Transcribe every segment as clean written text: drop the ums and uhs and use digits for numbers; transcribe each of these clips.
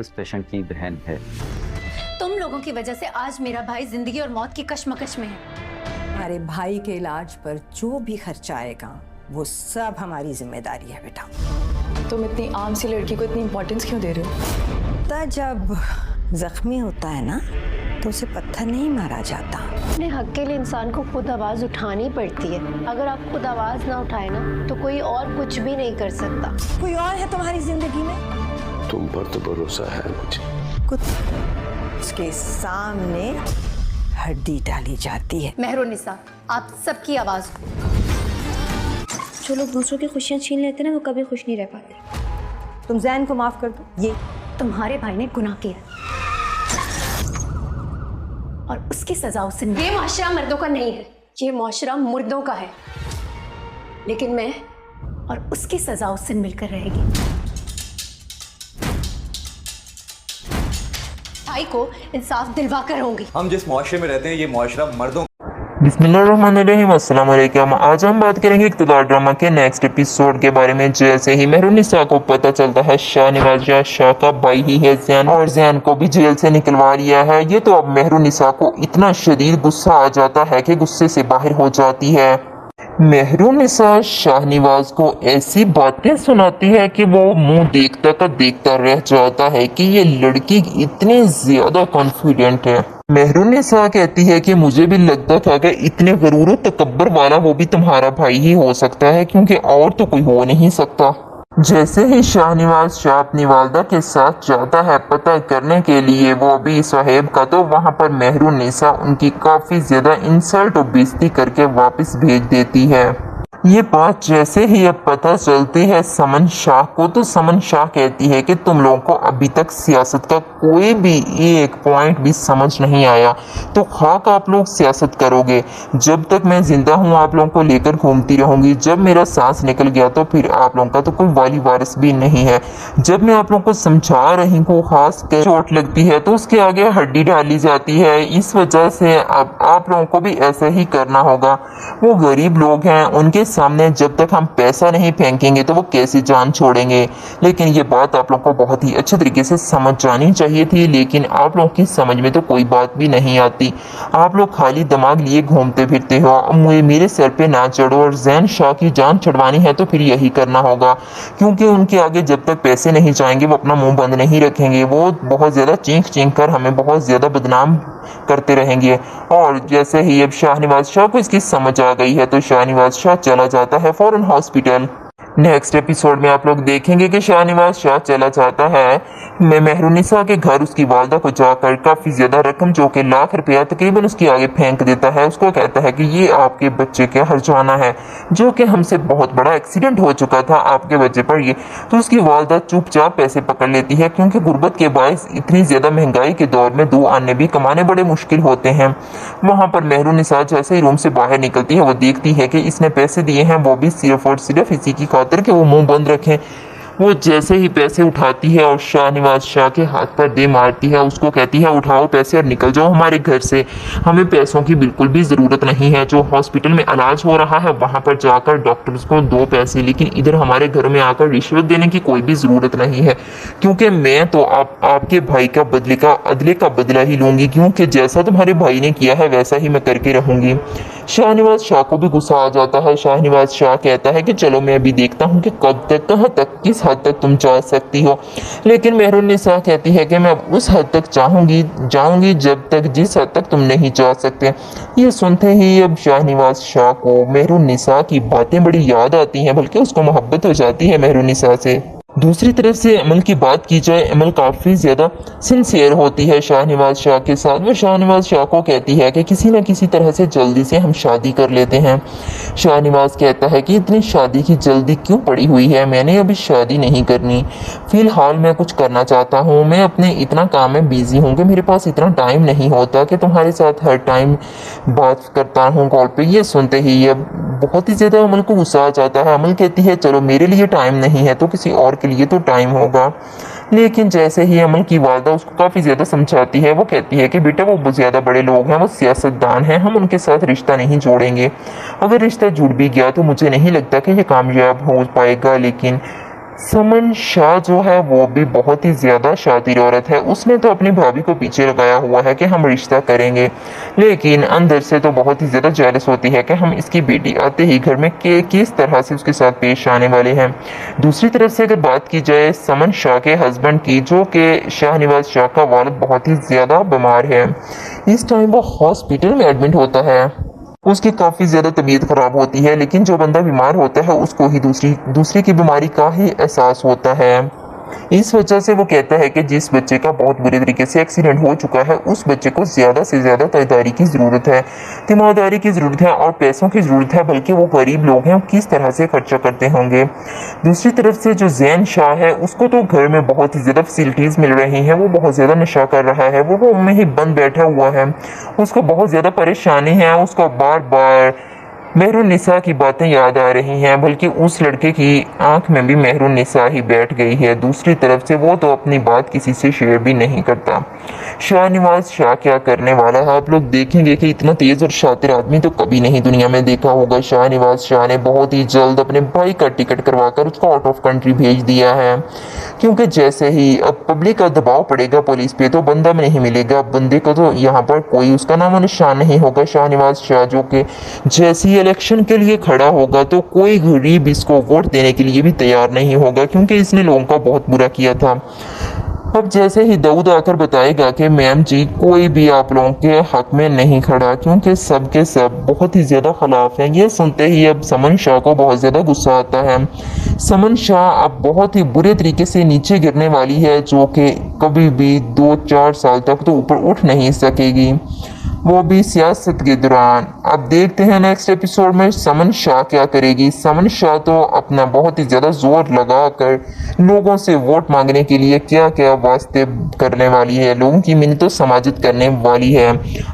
اس patient کی بہن ہے۔ تم لوگوں کی وجہ سے آج میرا بھائی زندگی اور موت کی کشمکش میں ہے۔ ہمارے بھائی کے علاج پر جو بھی خرچہ آئے گا وہ سب ہماری ذمہ داری ہے بیٹا۔ تم اتنی عام سی لڑکی کو اتنی امپورٹنس کیوں دے رہے ہو؟ جب زخمی ہوتا ہے نا تو اسے پتھر نہیں مارا جاتا۔ اپنے حق کے لیے انسان کو خود آواز اٹھانی پڑتی ہے۔ اگر آپ خود آواز نہ اٹھائے نا تو کوئی اور کچھ بھی نہیں کر سکتا۔ کوئی اور ہے تمہاری زندگی میں؟ تم پر تو بھروسہ ہے مجھے۔ اس کے سامنے ہڈی ڈالی جاتی ہے۔ مہر النساء، آپ سب کی آواز ہو۔ جو لوگ دوسروں کی خوشیاں چھین لیتے ہیں نا وہ کبھی خوش نہیں رہ پاتے۔ تم زین کو معاف کر دو۔ یہ تمہارے بھائی نے گناہ کیا اور اس کی سزا اسے یہ معاشرہ مردوں کا نہیں ہے، یہ معاشرہ مردوں کا ہے، لیکن میں اور اس کی سزا اس سے مل کر رہے گی۔ بھائی کو انصاف دلوا کر رہوں گی۔ ہم جس معاشرے میں رہتے ہیں یہ معاشرہ مردوں۔ بسم اللہ الرحمن الرحیم، السلام علیکم۔ آج ہم بات کریں گے اقتدار ڈرامہ کے نیکسٹ ایپیسوڈ کے بارے میں۔ جیسے ہی مہر النساء کو پتہ چلتا ہے شاہ نواز شاہ کا بھائی ہی ہے زین، اور زین کو بھی جیل سے نکلوا لیا ہے، یہ تو اب مہر النساء کو اتنا شدید غصہ آ جاتا ہے کہ غصے سے باہر ہو جاتی ہے۔ مہر النساء شاہ نواز کو ایسی باتیں سناتی ہے کہ وہ منہ دیکھتا کا دیکھتا رہ جاتا ہے کہ یہ لڑکی اتنی زیادہ کانفیڈنٹ ہے۔ مہر النساء کہتی ہے کہ مجھے بھی لگتا تھا کہ اتنے غرور و تکبر والا وہ بھی تمہارا بھائی ہی ہو سکتا ہے، کیونکہ اور تو کوئی ہو نہیں سکتا۔ جیسے ہی شاہ نواز شاہ اپنی والدہ کے ساتھ جاتا ہے پتہ کرنے کے لیے وہ ابھی صاحب کا، تو وہاں پر مہر النساء ان کی کافی زیادہ انسلٹ و بےزتی کر کے واپس بھیج دیتی ہے۔ یہ بات جیسے ہی اب پتہ چلتی ہے سمن شاہ کو، تو سمن شاہ کہتی ہے کہ تم لوگوں کو ابھی تک سیاست کا کوئی بھی ایک پوائنٹ بھی سمجھ نہیں آیا، تو خاک آپ لوگ سیاست کرو گے۔ جب تک میں زندہ ہوں آپ لوگوں کو لے کر گھومتی رہوں گی، جب میرا سانس نکل گیا تو پھر آپ لوگوں کا تو کوئی والی وارث بھی نہیں ہے۔ جب میں آپ لوگوں کو سمجھا رہی ہوں خاص کر چوٹ لگتی ہے تو اس کے آگے ہڈی ڈالی جاتی ہے، اس وجہ سے اب آپ لوگوں کو بھی ایسا ہی کرنا ہوگا۔ وہ غریب لوگ ہیں، ان کے سامنے جب تک ہم پیسہ نہیں پھینکیں گے تو وہ کیسے جان چھوڑیں گے۔ لیکن یہ بات آپ لوگوں کو بہت ہی اچھے طریقے سے سمجھ جانی چاہیے تھی، لیکن آپ لوگوں کی سمجھ میں تو کوئی بات بھی نہیں آتی۔ آپ لوگ خالی دماغ لیے گھومتے پھرتے ہو۔ میرے سر پہ نہ چڑھو، اور زین شاہ کی جان چھڑوانی ہے تو پھر یہی کرنا ہوگا، کیونکہ ان کے آگے جب تک پیسے نہیں جائیں گے وہ اپنا منہ بند نہیں رکھیں گے، وہ بہت زیادہ چینک چینک کر ہمیں بہت زیادہ بدنام کرتے رہیں گے۔ اور جیسے ہی اب شاہ نواز شاہ کو اس کی سمجھ آ گئی ہے تو شاہ نواز شاہ چلا جاتا ہے فوراً ہاسپٹل۔ نیکسٹ ایپیسوڈ میں آپ لوگ دیکھیں گے کہ شاہ نواز شاہ چلا جاتا ہے مہر النساء کے گھر، اس کی والدہ کو جا کر کافی زیادہ رقم جو کہ ₹1,00,000 تقریباً اس کے آگے پھینک دیتا ہے۔ اس کو کہتا ہے کہ یہ آپ کے بچے کا ہرجانہ ہے، جو کہ ہم سے بہت بڑا ایکسیڈنٹ ہو چکا تھا آپ کے بچے پر۔ یہ تو اس کی والدہ چپ چاپ پیسے پکڑ لیتی ہے، کیونکہ غربت کے باعث اتنی زیادہ مہنگائی کے دور میں 2 آنے بھی کمانے بڑے مشکل ہوتے ہیں۔ وہاں پر مہر النساء جیسے ہی روم سے باہر نکلتی ہے وہ دیکھتی ہے کہ اس نے پیسے دیے ہیں، وہ بھی صرف اور صرف اسی کی خاطر کہ وہ منہ بند رکھیں۔ وہ جیسے ہی پیسے اٹھاتی ہے اور شاہ نواز شاہ کے ہاتھ پر دے مارتی ہے، اس کو کہتی ہے اٹھاؤ پیسے اور نکل جاؤ ہمارے گھر سے، ہمیں پیسوں کی بالکل بھی ضرورت نہیں ہے۔ جو ہاسپٹل میں علاج ہو رہا ہے وہاں پر جا کر ڈاکٹرز کو دو پیسے، لیکن ادھر ہمارے گھر میں آ کر رشوت دینے کی کوئی بھی ضرورت نہیں ہے، کیونکہ میں تو آپ کے بھائی کا عدلے کا بدلہ ہی لوں گی، کیونکہ جیسا تمہارے بھائی نے کیا ہے ویسا ہی میں کر کے رہوں گی۔ شاہ نواز شاہ کو بھی غصہ آ جاتا ہے۔ شاہ نواز شاہ کہتا ہے کہ چلو میں ابھی دیکھتا ہوں کہ کب تک، کہاں تک، کس حد تک تم جا سکتی ہو۔ لیکن مہر النساء کہتی ہے کہ میں اب اس حد تک جاؤں گی جس حد تک تم نہیں جا سکتے۔ یہ سنتے ہی اب شاہ نواز شاہ کو مہر النساء کی باتیں بڑی یاد آتی ہیں، بلکہ اس کو محبت ہو جاتی ہے مہر النساء سے۔ دوسری طرف سے عمل کی بات کی جائے، عمل کافی زیادہ سنسیئر ہوتی ہے شاہ نواز شاہ کے ساتھ۔ وہ شاہ نواز شاہ کو کہتی ہے کہ کسی نہ کسی طرح سے جلدی سے ہم شادی کر لیتے ہیں۔ شاہ نواز کہتا ہے کہ اتنی شادی کی جلدی کیوں پڑی ہوئی ہے، میں نے ابھی شادی نہیں کرنی، فی الحال میں کچھ کرنا چاہتا ہوں، میں اپنے اتنا کام میں بیزی ہوں کہ میرے پاس اتنا ٹائم نہیں ہوتا کہ تمہارے ساتھ ہر ٹائم بات کرتا ہوں کال پہ۔ یہ سنتے ہی یہ بہت ہی زیادہ عمل کو غصہ آ جاتا ہے۔ عمل کہتی ہے چلو میرے لیے ٹائم نہیں ہے تو کسی اور کے لیے تو ٹائم ہوگا۔ لیکن جیسے ہی عمل کی والدہ اس کو کافی زیادہ سمجھاتی ہے، وہ کہتی ہے کہ بیٹا وہ بہت زیادہ بڑے لوگ ہیں، وہ سیاست دان ہیں، ہم ان کے ساتھ رشتہ نہیں جوڑیں گے، اگر رشتہ جڑ بھی گیا تو مجھے نہیں لگتا کہ یہ کامیاب ہو پائے گا۔ لیکن समन शाह जो है वो भी बहुत ही ज़्यादा शातिर औरत है। उसने तो अपनी भाभी को पीछे लगाया हुआ है कि हम रिश्ता करेंगे, लेकिन अंदर से तो बहुत ही ज़्यादा जेलस होती है कि हम इसकी बेटी आते ही घर में किस तरह से उसके साथ पेश आने वाले हैं। दूसरी तरफ से अगर बात की जाए समन शाह के हस्बैंड की, जो कि शाहनवाज शाह का वालिद बहुत ही ज़्यादा बीमार है, इस टाइम वो हॉस्पिटल में एडमिट होता है। उसकी काफ़ी ज़्यादा तबीयत ख़राब होती है, लेकिन जो बंदा बीमार होता है उसको ही दूसरे की बीमारी का ही एहसास होता है। इस वजह से वो कहता है कि जिस बच्चे का बहुत बुरे तरीके से एक्सीडेंट हो चुका है, उस बच्चे को ज़्यादा से ज़्यादा तैयारी की ज़रूरत है, तीमारदारी की ज़रूरत है और पैसों की ज़रूरत है, बल्कि वो गरीब लोग हैं, किस तरह से खर्चा करते होंगे। दूसरी तरफ से जो जैन शाह है, उसको तो घर में बहुत ही ज़्यादा फैसिलिटीज़ मिल रही हैं, वो बहुत ज़्यादा नशा कर रहा है, वो रूम में ही बंद बैठा हुआ है, उसको बहुत ज़्यादा परेशानी है, उसको बार बार मेहरुन्निसा की बातें याद आ रही हैं, बल्कि उस लड़के की आंख में भी मेहरुन्निसा ही बैठ गई है। दूसरी तरफ से वो तो अपनी बात किसी से शेयर भी नहीं करता। शाहनवाज शाह क्या करने वाला है, आप लोग देखेंगे कि इतना तेज़ और शातिर आदमी तो कभी नहीं दुनिया में देखा होगा। शाहनवाज शाह ने बहुत ही जल्द अपने भाई का टिकट करवाकर उसको आउट ऑफ कंट्री भेज दिया है, क्योंकि जैसे ही अब पब्लिक का दबाव पड़ेगा पुलिस पे तो बंदा नहीं मिलेगा, बंदे को तो यहाँ पर कोई उसका नामो निशान नहीं होगा। शाहनवाज शाह जो कि जैसी इलेक्शन के लिए खड़ा होगा तो कोई गरीब इसको वोट देने के लिए भी तैयार नहीं होगा, क्योंकि इसने लोगों का बहुत बुरा किया था। अब जैसे ही दाऊद आकर बताएगा कि मैम जी कोई भी आप लोगों के हक में नहीं खड़ा, क्योंकि सब के सब बहुत ही ज़्यादा खिलाफ हैं, ये सुनते ही अब समन शाह को बहुत ज़्यादा गुस्सा आता है। समन शाह अब बहुत ही बुरे तरीके से नीचे गिरने वाली है, जो कि कभी भी 2-4 साल तक तो ऊपर उठ नहीं सकेगी, वो भी सियासत के दौरान। अब देखते हैं नेक्स्ट एपिसोड में समन शाह क्या करेगी। समन शाह तो अपना बहुत ही ज़्यादा जोर लगा कर लोगों से वोट मांगने के लिए क्या क्या वास्ते करने वाली है, लोगों की मिन्नतों समाजित करने वाली है।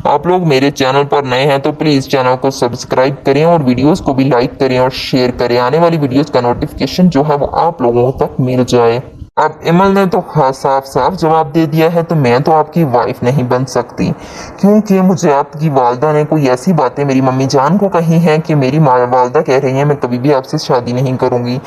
आप लोग मेरे चैनल पर नए हैं तो प्लीज़ चैनल को सब्सक्राइब करें और वीडियोज़ को भी लाइक करें और शेयर करें, आने वाली वीडियोज़ का नोटिफिकेशन जो है वो आप लोगों तक मिल जाए। अब इमल ने तो साफ साफ जवाब दे दिया है, तो मैं तो आपकी वाइफ नहीं बन सकती, क्योंकि मुझे आपकी वालदा ने कोई ऐसी बातें मेरी मम्मी जान को कही हैं कि मेरी वालदा कह रही हैं मैं कभी भी आपसे शादी नहीं करूंगी,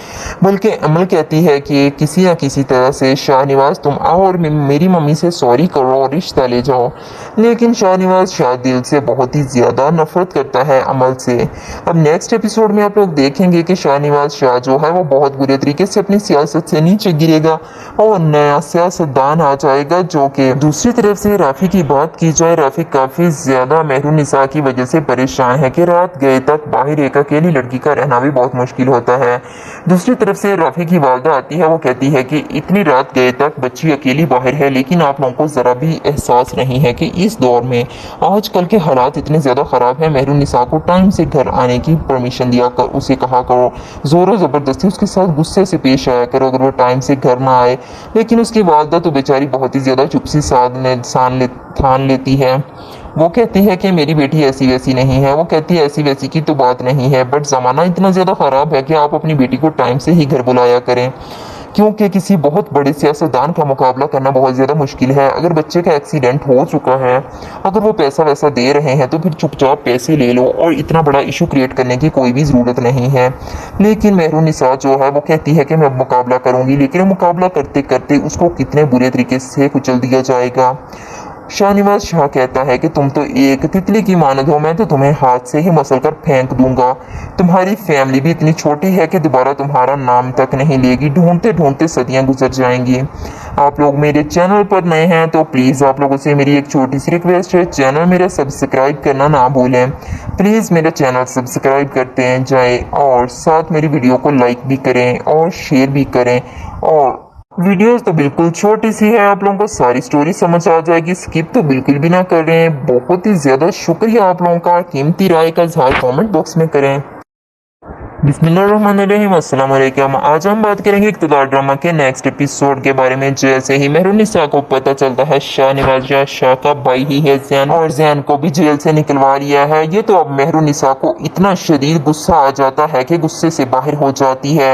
बल्कि इमल कहती है कि किसी न किसी तरह से शाहनवाज तुम आओ और मेरी मम्मी से सॉरी करो और रिश्ता ले जाओ। लेकिन शाहनवाज शाह दिल से बहुत ही ज़्यादा नफरत करता है अमल से। अब नेक्स्ट एपिसोड में आप लोग देखेंगे कि शाहनवाज शाह जो है वो बहुत बुरे तरीके से अपनी सियासत से नीचे गिरेगा और नया सियासतदान आ जाएगा। जो कि दूसरी तरफ से राफी की बात की जाए, राफी काफ़ी ज़्यादा मेहरुन्निसा की वजह से परेशान है कि रात गए तक बाहर एक अकेली लड़की का रहना भी बहुत मुश्किल होता है। दूसरी तरफ से राफी की वालदा आती है, वो कहती है कि इतनी रात गए तक बच्ची अकेली बाहर है, लेकिन आप लोगों को ज़रा भी एहसास नहीं है कि इस दौर में आजकल के हालात इतने ज़्यादा ख़राब हैं। मेहरुन्निसा को टाइम से घर आने की परमिशन दिया कर, उसे कहा करो, ज़ोर ज़बरदस्ती उसके साथ गुस्से से पेश आया करो अगर वो टाइम से घर ना आए। लेकिन उसकी वालदा तो बेचारी बहुत ही ज़्यादा चुपसी ठान लेती है। वो कहती है कि मेरी बेटी ऐसी वैसी नहीं है, वो कहती है ऐसी वैसी की तो बात नहीं है, बट ज़माना इतना ज़्यादा ख़राब है कि आप अपनी बेटी को टाइम से ही घर बुलाया करें, क्योंकि किसी बहुत बड़े सियासतदान का मुकाबला करना बहुत ज़्यादा मुश्किल है। अगर बच्चे का एक्सीडेंट हो चुका है, अगर वो पैसा वैसा दे रहे हैं तो फिर चुपचाप पैसे ले लो, और इतना बड़ा इशू क्रिएट करने की कोई भी ज़रूरत नहीं है। लेकिन मेहरुन्निसा जो है वो कहती है कि मैं मुकाबला करूँगी, लेकिन मुकाबला करते करते उसको कितने बुरे तरीके से कुचल दिया जाएगा। शाहनवाज शाह कहता है कि तुम तो एक तितली की मानद हो, मैं तो तुम्हें हाथ से ही मसल कर फेंक दूंगा। तुम्हारी फैमिली भी इतनी छोटी है कि दोबारा तुम्हारा नाम तक नहीं लेगी, ढूंढते ढूंढते सदियां गुजर जाएंगी। आप लोग मेरे चैनल पर नए हैं तो प्लीज़ आप लोगों से मेरी एक छोटी सी रिक्वेस्ट है, चैनल मेरा सब्सक्राइब करना ना भूलें। प्लीज़ मेरा चैनल सब्सक्राइब करते हैं जाए, और साथ मेरी वीडियो को लाइक भी करें और शेयर भी करें। और वीडियोस तो बिल्कुल छोटी सी है, आप लोगों को सारी स्टोरी समझ आ जाएगी, स्किप तो बिल्कुल भी ना करें। बहुत ही ज़्यादा शुक्रिया आप लोगों का, कीमती राय का इज़हार कमेंट बॉक्स में करें। बिस्मिल्लाहिर्रहमानिर्रहीम, अस्सलाम वालेकुम। आज हम बात करेंगे इक़्तिदार ड्रामा के नेक्स्ट एपिसोड के बारे में। जैसे ही मेहरुन्निसा को पता चलता है शाहनवाज शाह का भाई ही है जैन, और जैन को भी जेल से निकलवा लिया है, ये तो अब मेहरुन्निसा को इतना शदीद गुस्सा आ जाता है कि गुस्से से बाहर हो जाती है।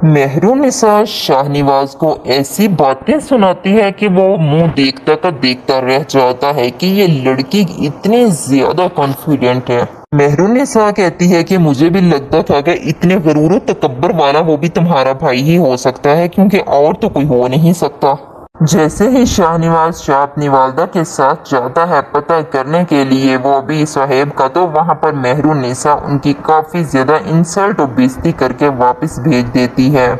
मेहरुनिसा शाहनवाज को ऐसी बातें सुनाती है कि वो मुंह देखता का देखता रह जाता है कि ये लड़की इतनी ज्यादा कॉन्फिडेंट है। मेहरुनिसा कहती है कि मुझे भी लगता था कि इतने गरूर तकब्बर वाला वो भी तुम्हारा भाई ही हो सकता है, क्योंकि और तो कोई हो नहीं सकता। जैसे ही शाहनवाज शाह अपनी वालदा के साथ जाता है पता करने के लिए वो अभी साहेब का, तो वहाँ पर मेहरुनिसा उनकी काफ़ी ज़्यादा इंसल्ट और बेइज्जती करके वापस भेज देती है।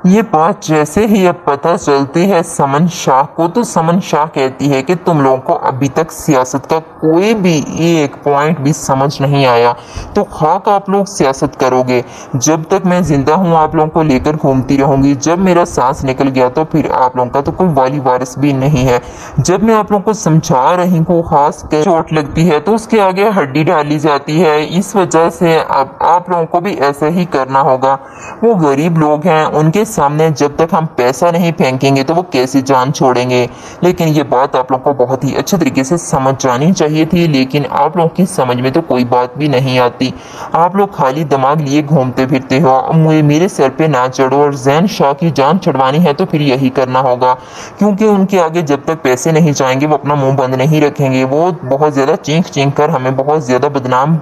ये बात जैसे ही अब पता चलती है समन शाह को, तो समन शाह कहती है कि तुम लोगों को अभी तक सियासत का कोई भी एक पॉइंट भी समझ नहीं आया, तो खाक आप लोग सियासत करोगे। जब तक मैं जिंदा हूँ आप लोगों को लेकर घूमती रहूंगी, जब मेरा सांस निकल गया तो फिर आप लोगों का तो कोई वाली वारिस भी नहीं है। जब मैं आप लोगों को समझा रही हूँ खास कर चोट लगती है तो उसके आगे हड्डी डाली जाती है। इस वजह से अब आप लोगों को भी ऐसा ही करना होगा। वो गरीब लोग हैं, उनके सामने जब तक हम पैसा नहीं फेंकेंगे तो वो कैसे जान छोड़ेंगे। लेकिन ये बात आप लोगों को बहुत ही अच्छे तरीके से समझ जानी चाहिए थी, लेकिन आप लोगों की समझ में तो कोई बात भी नहीं आती। आप लोग खाली दिमाग लिए घूमते फिरते हो। मेरे सर पे ना चढ़ो, और जैन शाह की जान छुड़वानी है तो फिर यही करना होगा, क्योंकि उनके आगे जब तक पैसे नहीं जाएंगे वो अपना मुंह बंद नहीं रखेंगे। वो बहुत ज़्यादा चीख चीख कर हमें बहुत ज़्यादा बदनाम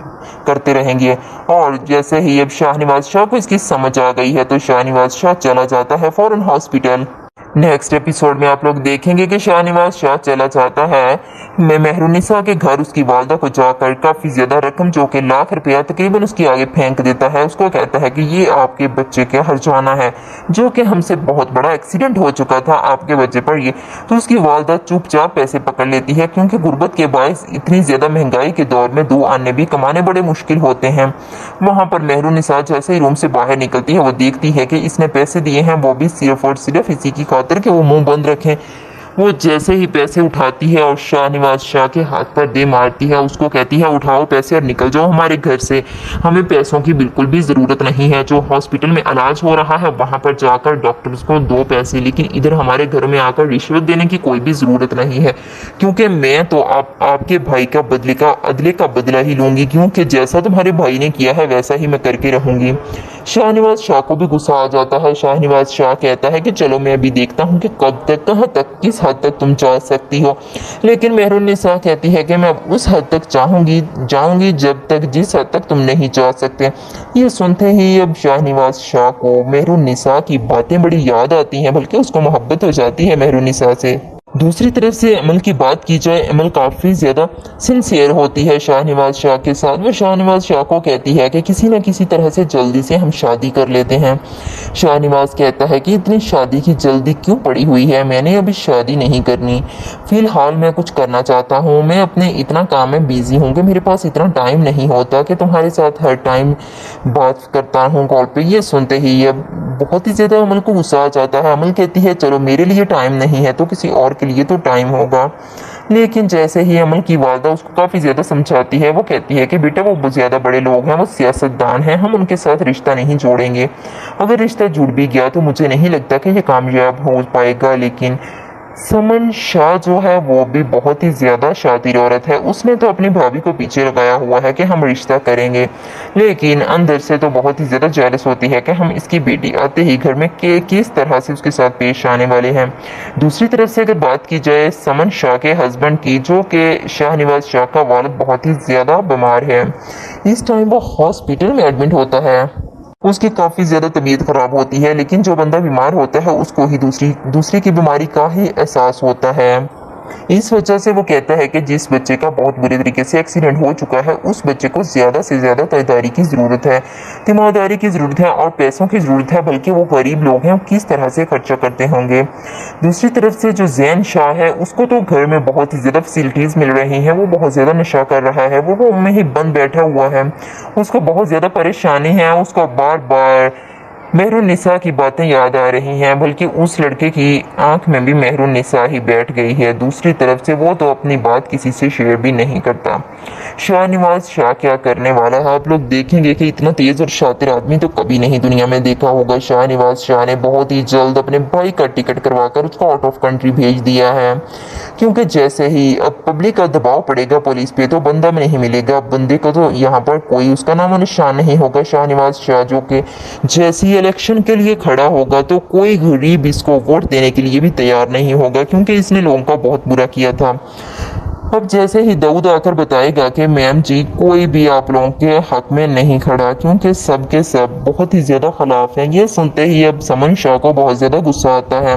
करते रहेंगे। और जैसे ही अब शाहनवाज शाह को इसकी समझ आ गई है तो शाहनवाज शाह चला जाता है फौरन हॉस्पिटल। नेक्स्ट एपिसोड में आप लोग देखेंगे कि शाहनवाज शाह चला जाता है मेहरुनिसा के घर, उसकी वालदा को जाकर काफ़ी ज़्यादा रकम जो कि लाख रुपया तकरीबन उसके आगे फेंक देता है। उसको कहता है कि ये आपके बच्चे का हर्जाना है, जो कि हमसे बहुत बड़ा एक्सीडेंट हो चुका था आपके बच्चे पर। ये तो उसकी वालदा चुपचाप पैसे पकड़ लेती है, क्योंकि गुर्बत के बायस इतनी ज़्यादा महंगाई के दौर में 2 आने भी कमाने बड़े मुश्किल होते हैं। वहाँ पर मेहरुनिसा जैसे ही रूम से बाहर निकलती है वो देखती है कि इसने पैसे दिए हैं, वो भी सिर्फ और सिर्फ इसी की खातिर कि वो मुंह बंद रखें। वो जैसे ही पैसे उठाती है और शाहनवाज शाह के हाथ पर दे मारती है, उसको कहती है उठाओ पैसे और निकल जाओ हमारे घर से, हमें पैसों की बिल्कुल भी ज़रूरत नहीं है। जो हॉस्पिटल में इलाज हो रहा है वहाँ पर जाकर डॉक्टर्स को दो पैसे, लेकिन इधर हमारे घर में आकर रिश्वत देने की कोई भी ज़रूरत नहीं है, क्योंकि मैं तो आपके भाई का अदले का बदला ही लूँगी, क्योंकि जैसा तुम्हारे भाई ने किया है वैसा ही मैं करके रहूँगी। शाहनवाज शाह को भी गुस्सा आ जाता है। शाहनवाज शाह कहता है कि चलो मैं अभी देखता हूँ कि कब तक, कहाँ तक, किस हद तक तुम जा सकती हो। लेकिन मेहरुनिसा कहती है कि मैं उस हद तक जाऊंगी जब तक जिस हद तक तुम नहीं जा सकते। ये सुनते ही अब शाहनवाज शाह को मेहरुनिसा की बातें बड़ी याद आती हैं, बल्कि उसको मोहब्बत हो जाती है मेहरुनिसा से। दूसरी तरफ से अमल की बात की जाए, अमल काफ़ी ज़्यादा सिंसियर होती है शाहनवाज शाह के साथ। वो शाहनवाज शाह को कहती है कि किसी न किसी तरह से जल्दी से हम शादी कर लेते हैं। शाहनवाज कहता है कि इतनी शादी की जल्दी क्यों पड़ी हुई है, मैंने अभी शादी नहीं करनी, फ़िलहाल मैं कुछ करना चाहता हूँ, मैं अपने इतना काम में बिज़ी हूँ कि मेरे पास इतना टाइम नहीं होता कि तुम्हारे साथ हर टाइम बात करता हूँ कॉल पे। ये सुनते ही अब बहुत ही ज़्यादा अमल को गुस्सा आ जाता है। अमल कहती है चलो मेरे लिए टाइम नहीं है तो किसी और के लिए तो टाइम होगा। लेकिन जैसे ही अमल की वालदा उसको काफ़ी ज़्यादा समझाती है, वो कहती है कि बेटा वो बहुत ज़्यादा बड़े लोग हैं, वो सियासतदान हैं, हम उनके साथ रिश्ता नहीं जोड़ेंगे। अगर रिश्ता जुड़ भी गया तो मुझे नहीं लगता कि ये कामयाब हो पाएगा। लेकिन समन शाह जो है वो भी बहुत ही ज़्यादा शातिर औरत है। उसने तो अपनी भाभी को पीछे लगाया हुआ है कि हम रिश्ता करेंगे, लेकिन अंदर से तो बहुत ही ज़्यादा जेलस होती है कि हम इसकी बेटी आते ही घर में किस तरह से उसके साथ पेश आने वाले हैं। दूसरी तरफ से अगर बात की जाए समन शाह के हस्बैंड की, जो कि शाहनवाज शाह का वालिद बहुत ही ज़्यादा बीमार है, इस टाइम वो हॉस्पिटल में एडमिट होता है। उसकी काफ़ी ज़्यादा तबीयत ख़राब होती है, लेकिन जो बंदा बीमार होता है उसको ही दूसरी की बीमारी का ही एहसास होता है। इस वजह से वो कहता है कि जिस बच्चे का बहुत बुरे तरीके से एक्सीडेंट हो चुका है उस बच्चे को ज़्यादा से ज़्यादा तैयारी की ज़रूरत है, तीमारदारी की ज़रूरत है और पैसों की ज़रूरत है, बल्कि वो गरीब लोग हैं, किस तरह से खर्चा करते होंगे। दूसरी तरफ से जो जैन शाह है उसको तो घर में बहुत ही ज़्यादा फैसिलिटीज़ मिल रही हैं, वो बहुत ज़्यादा नशा कर रहा है, वो रूम में ही बंद बैठा हुआ है, उसको बहुत ज़्यादा परेशानी है, उसको बार बार मेहरुनिसा की बातें याद आ रही हैं, बल्कि उस लड़के की आंख में भी मेहरुनिसा ही बैठ गई है। दूसरी तरफ से वो तो अपनी बात किसी से शेयर भी नहीं करता। शाहनवाज शाह क्या करने वाला है आप लोग देखेंगे कि इतना तेज और शातिर आदमी तो कभी नहीं दुनिया में देखा होगा। शाहनवाज शाह ने बहुत ही जल्द अपने भाई का टिकट करवाकर उसको आउट ऑफ कंट्री भेज दिया है, क्योंकि जैसे ही अब पब्लिक का दबाव पड़ेगा पुलिस पे तो बंदा नहीं मिलेगा, बंदे को तो यहाँ पर कोई उसका नाम निशान नहीं होगा। शाहनवाज शाह जो कि जैसे ही इलेक्शन के लिए खड़ा होगा तो कोई गरीब इसको वोट देने के लिए भी तैयार नहीं होगा, क्योंकि इसने लोगों का बहुत बुरा किया था। अब जैसे ही दाऊद आकर बताएगा कि मैम जी कोई भी आप लोगों के हक में नहीं खड़ा, क्योंकि सब के सब बहुत ही ज़्यादा खिलाफ हैं, ये सुनते ही अब समन शाह को बहुत ज़्यादा गुस्सा आता है।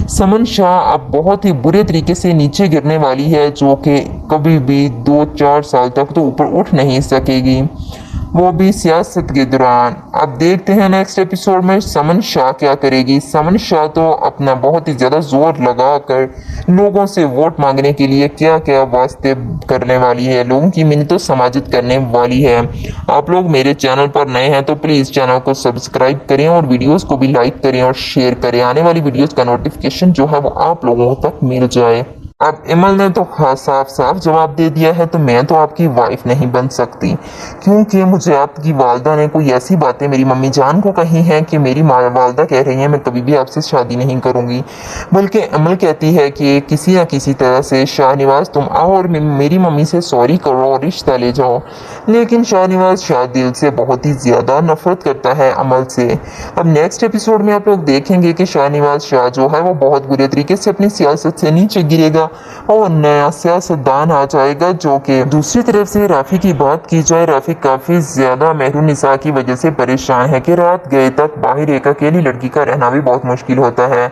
समन शाह अब बहुत ही बुरे तरीके से नीचे गिरने वाली है, जो कि कभी भी 2-4 साल तक तो ऊपर उठ नहीं सकेगी, वो भी सियासत के दौरान। अब देखते हैं नेक्स्ट एपिसोड में समन शाह क्या करेगी। समन शाह तो अपना बहुत ही ज़्यादा जोर लगाकर लोगों से वोट मांगने के लिए क्या क्या वास्ते करने वाली है, लोगों की मिन्नतों समाजित करने वाली है। आप लोग मेरे चैनल पर नए हैं तो प्लीज़ चैनल को सब्सक्राइब करें और वीडियोज़ को भी लाइक करें और शेयर करें, आने वाली वीडियोज़ का नोटिफिकेशन जो है वो आप लोगों तक मिल जाए। अब इमल ने तो साफ साफ जवाब दे दिया है, तो मैं तो आपकी वाइफ नहीं बन सकती, क्योंकि मुझे आपकी वालदा ने कोई ऐसी बातें मेरी मम्मी जान को कही हैं कि मेरी वालदा कह रही हैं मैं कभी भी आपसे शादी नहीं करूंगी, बल्कि इमल कहती है कि किसी न किसी तरह से शाहनवाज तुम आओ और मेरी मम्मी से सॉरी करो और रिश्ता ले जाओ। लेकिन शाहनवाज शाह दिल से बहुत ही ज़्यादा नफरत करता है अमल से। अब नेक्स्ट एपिसोड में आप लोग देखेंगे कि शाहनवाज शाह जो है वो बहुत बुरे तरीके से अपनी सियासत से नीचे गिरेगा और नया सियासतदान आ जाएगा। जो कि दूसरी तरफ से राफी की बात की जाए, राफी काफी ज्यादा मेहरुन्निसा की वजह से परेशान है कि रात गए तक बाहर एक अकेली लड़की का रहना भी बहुत मुश्किल होता है।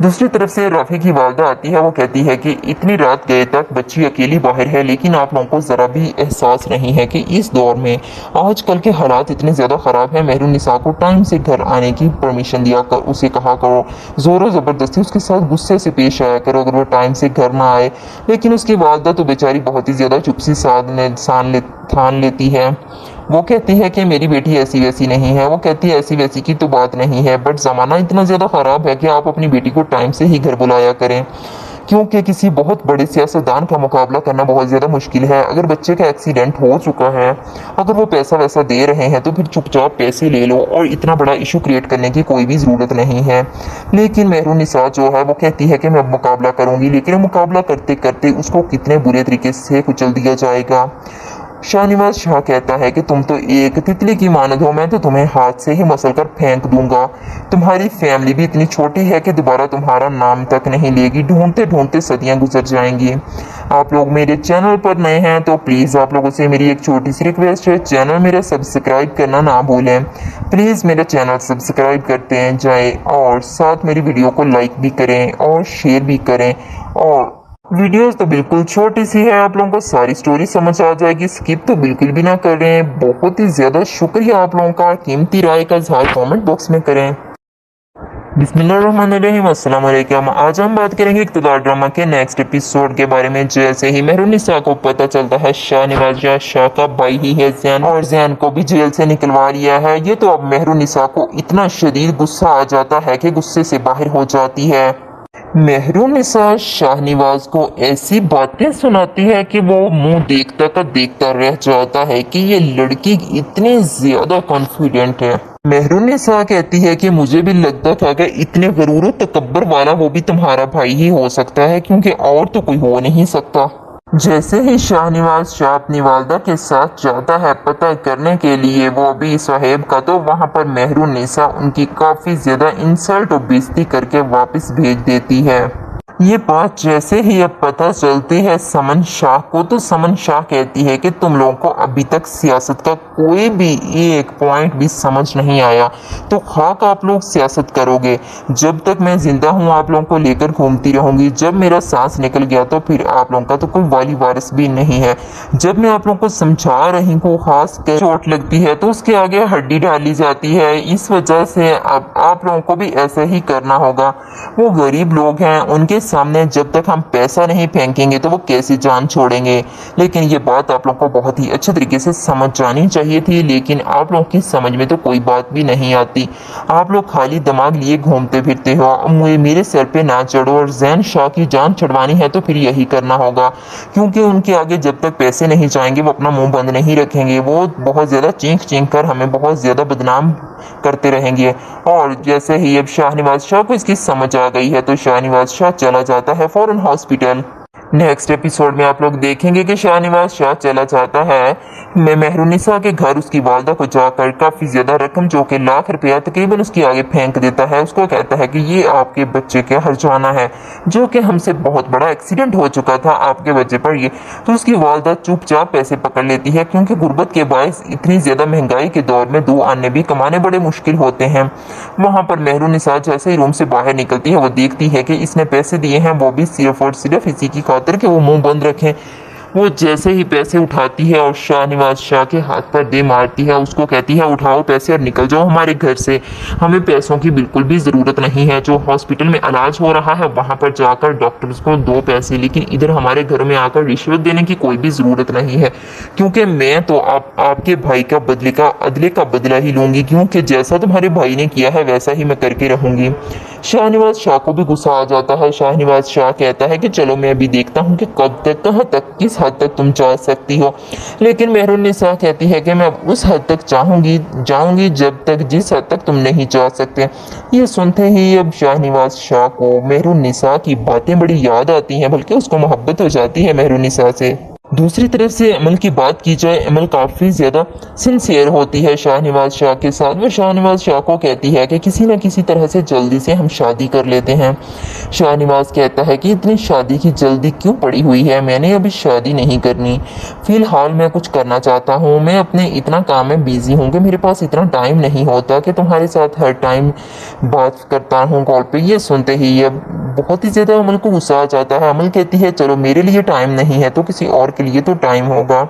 दूसरी तरफ से राफी की वालदा आती है, वो कहती है कि इतनी रात गए तक बच्ची अकेली बाहर है, लेकिन आप लोगों को जरा भी एहसास नहीं है कि इस दौर में आजकल के हालात इतने ज्यादा खराब है। मेहरुन्निसा को टाइम से घर आने की परमिशन दिया कर, उसे कहा करो, जोरों जबरदस्ती उसके साथ गुस्से से पेश आया करो अगर वो टाइम से घर ना आए। लेकिन उसकी वालदा तो बेचारी बहुत ही ज्यादा चुपसी ठान लेती है। वो कहती है कि मेरी बेटी ऐसी वैसी नहीं है, वो कहती है ऐसी वैसी की तो बात नहीं है, बट ज़माना इतना ज़्यादा ख़राब है कि आप अपनी बेटी को टाइम से ही घर बुलाया करें, क्योंकि किसी बहुत बड़े सियासतदान का मुकाबला करना बहुत ज़्यादा मुश्किल है। अगर बच्चे का एक्सीडेंट हो चुका है, अगर वो पैसा वैसा दे रहे हैं तो फिर चुपचाप पैसे ले लो और इतना बड़ा इशू क्रिएट करने की कोई भी ज़रूरत नहीं है। लेकिन मेहरुन्निसा जो है वो कहती है कि मैं मुकाबला करूँगी, लेकिन मुकाबला करते करते उसको कितने बुरे तरीके से कुचल दिया जाएगा। शाहनवाज शाह कहता है कि तुम तो एक तितली की मानद हो, मैं तो तुम्हें हाथ से ही मसल कर फेंक दूंगा। तुम्हारी फैमिली भी इतनी छोटी है कि दोबारा तुम्हारा नाम तक नहीं लेगी, ढूंढते ढूंढते सदियां गुजर जाएंगी। आप लोग मेरे चैनल पर नए हैं तो प्लीज़ आप लोगों से मेरी एक छोटी सी रिक्वेस्ट है, चैनल मेरा सब्सक्राइब करना ना भूलें। प्लीज़ मेरा चैनल सब्सक्राइब करते हैं जाए और साथ मेरी वीडियो को लाइक भी करें और शेयर भी करें। और वीडियोस तो बिल्कुल छोटी सी है, आप लोगों को सारी स्टोरी समझ आ जाएगी, स्किप तो बिल्कुल भी ना करें। बहुत ही ज़्यादा शुक्रिया आप लोगों का, कीमती राय का इजहार कमेंट बॉक्स में करें। बिस्मिल्लाहिर्रहमानिर्रहीम, अस्सलाम वालेकुम। आज हम बात करेंगे इक़्तिदार ड्रामा के नेक्स्ट एपिसोड के बारे में। जैसे ही मेहरुन्निसा को पता चलता है शाहनवाज शाह का भाई ही है ज़ैन, और ज़ैन को भी जेल से निकलवा लिया है, ये तो अब मेहरुन्निसा को इतना शदीद गुस्सा आ जाता है कि गुस्से से बाहर हो जाती है। मेहरुन्निसा शाहनवाज को ऐसी बातें सुनाती है कि वो मुंह देखता का देखता रह जाता है कि ये लड़की इतनी ज्यादा कॉन्फिडेंट है। मेहरुन्निसा कहती है कि मुझे भी लगता था कि इतने गरूर तकब्बर वाला वो भी तुम्हारा भाई ही हो सकता है, क्योंकि और तो कोई हो नहीं सकता। जैसे ही शाहनवाज शाह अपनी वालदा के साथ जाता है पता करने के लिए वो भी साहेब का, तो वहाँ पर मेहरुन्निसा उनकी काफ़ी ज़्यादा इंसल्ट और बेइज्जती करके वापस भेज देती है। ये बात जैसे ही अब पता चलती है समन शाह को, तो समन शाह कहती है कि तुम लोगों को अभी तक सियासत का कोई भी एक पॉइंट भी समझ नहीं आया, तो खाक आप लोग सियासत करोगे। जब तक मैं जिंदा हूँ आप लोगों को लेकर घूमती रहूंगी, जब मेरा सांस निकल गया तो फिर आप लोगों का तो कोई वाली वारिस भी नहीं है। जब मैं आप लोगों को समझा रही हूँ खास कर चोट लगती है तो उसके आगे हड्डी डाली जाती है, इस वजह से अब आप लोगों को भी ऐसा ही करना होगा। वो गरीब लोग हैं, उनके सामने जब तक हम पैसा नहीं फेंकेंगे तो वो कैसे जान छोड़ेंगे। लेकिन ये बात आप लोग को बहुत ही अच्छे तरीके से समझ जानी चाहिए थी, लेकिन आप लोग की समझ में तो कोई बात भी नहीं आती। आप लोग खाली दिमाग लिए घूमते फिरते हो। मेरे सर पे ना चढ़ो, और जैन शाह की जान छुड़वानी है तो फिर यही करना होगा, क्योंकि उनके आगे जब तक पैसे नहीं जाएंगे वो अपना मुंह बंद नहीं रखेंगे। वो बहुत ज़्यादा चीख चीख कर हमें बहुत ज़्यादा बदनाम करते रहेंगे। और जैसे ही अब शाहनवाज शाह को इसकी समझ आ गई है तो शाहनवाज शाह चला जाता है फौरन हॉस्पिटल। नेक्स्ट एपिसोड में आप लोग देखेंगे कि शाहनवाज शाह चला जाता है मेहरुन्निसा के घर, उसकी वालदा को जाकर काफ़ी ज़्यादा रकम जो कि लाख रुपया तकरीबन उसके आगे फेंक देता है। उसको कहता है कि ये आपके बच्चे का हर्जाना है, जो कि हमसे बहुत बड़ा एक्सीडेंट हो चुका था आपके बच्चे पर। ये तो उसकी वालदा चुपचाप पैसे पकड़ लेती है, क्योंकि गुर्बत के बायस इतनी ज़्यादा महंगाई के दौर में 2 आने भी कमाने बड़े मुश्किल होते हैं। वहाँ पर मेहरुन्निसा जैसे ही रूम से बाहर निकलती है वो देखती है कि इसने पैसे दिए हैं, वो भी सिर्फ और सिर्फ इसी की खातिर कि वो मुंह बंद रखें। वो जैसे ही पैसे उठाती है और शाहनवाज शाह के हाथ पर दे मारती है, उसको कहती है उठाओ पैसे और निकल जाओ हमारे घर से, हमें पैसों की बिल्कुल भी ज़रूरत नहीं है। जो हॉस्पिटल में इलाज हो रहा है वहाँ पर जाकर डॉक्टर्स को दो पैसे, लेकिन इधर हमारे घर में आकर रिश्वत देने की कोई भी ज़रूरत नहीं है, क्योंकि मैं तो आपके भाई का अदले का बदला ही लूँगी, क्योंकि जैसा तुम्हारे भाई ने किया है वैसा ही मैं करके रहूँगी। शाहनवाज शाह को भी गुस्सा आ जाता है। शाहनवाज शाह कहता है कि चलो मैं अभी देखता हूँ कि कब तक, कहाँ तक, किस हद तक तुम जा सकती हो। लेकिन मेहरुन्निसा कहती है कि मैं उस हद तक जाऊंगी जब तक, जिस हद तक तुम नहीं जा सकते। ये सुनते ही अब शाहनवाज शाह को मेहरुन्निसा की बातें बड़ी याद आती हैं, बल्कि उसको मोहब्बत हो जाती है मेहरुन्निसा से। दूसरी तरफ से अमल की बात की जाए, अमल काफ़ी ज़्यादा सिंसियर होती है शाहनवाज शाह के साथ। वो शाहनवाज शाह को कहती है कि किसी न किसी तरह से जल्दी से हम शादी कर लेते हैं। शाहनवाज कहता है कि इतनी शादी की जल्दी क्यों पड़ी हुई है, मैंने अभी शादी नहीं करनी, फ़िलहाल मैं कुछ करना चाहता हूँ, मैं अपने इतना काम में बिज़ी हूँ कि मेरे पास इतना टाइम नहीं होता कि तुम्हारे साथ हर टाइम बात करता हूँ कॉल पे। ये सुनते ही अब बहुत ही ज़्यादा अमल को गुस्सा आ जाता है। अमल कहती है चलो मेरे लिए टाइम नहीं है तो किसी और के लिए तो टाइम होगा।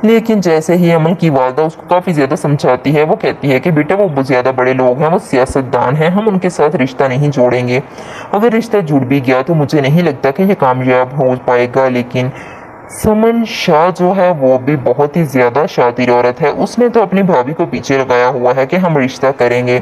लेकिन जैसे ही अमल की वालदा उसको काफ़ी ज़्यादा समझाती है, वो कहती है कि बेटा वो बहुत ज़्यादा बड़े लोग हैं, वो सियासतदान हैं, हम उनके साथ रिश्ता नहीं जोड़ेंगे। अगर रिश्ता जुड़ भी गया तो मुझे नहीं लगता कि ये कामयाब हो पाएगा। लेकिन समन शाह जो है वो भी बहुत ही ज़्यादा शातिर औरत है, उसने तो अपनी भाभी को पीछे लगाया हुआ है कि हम रिश्ता करेंगे,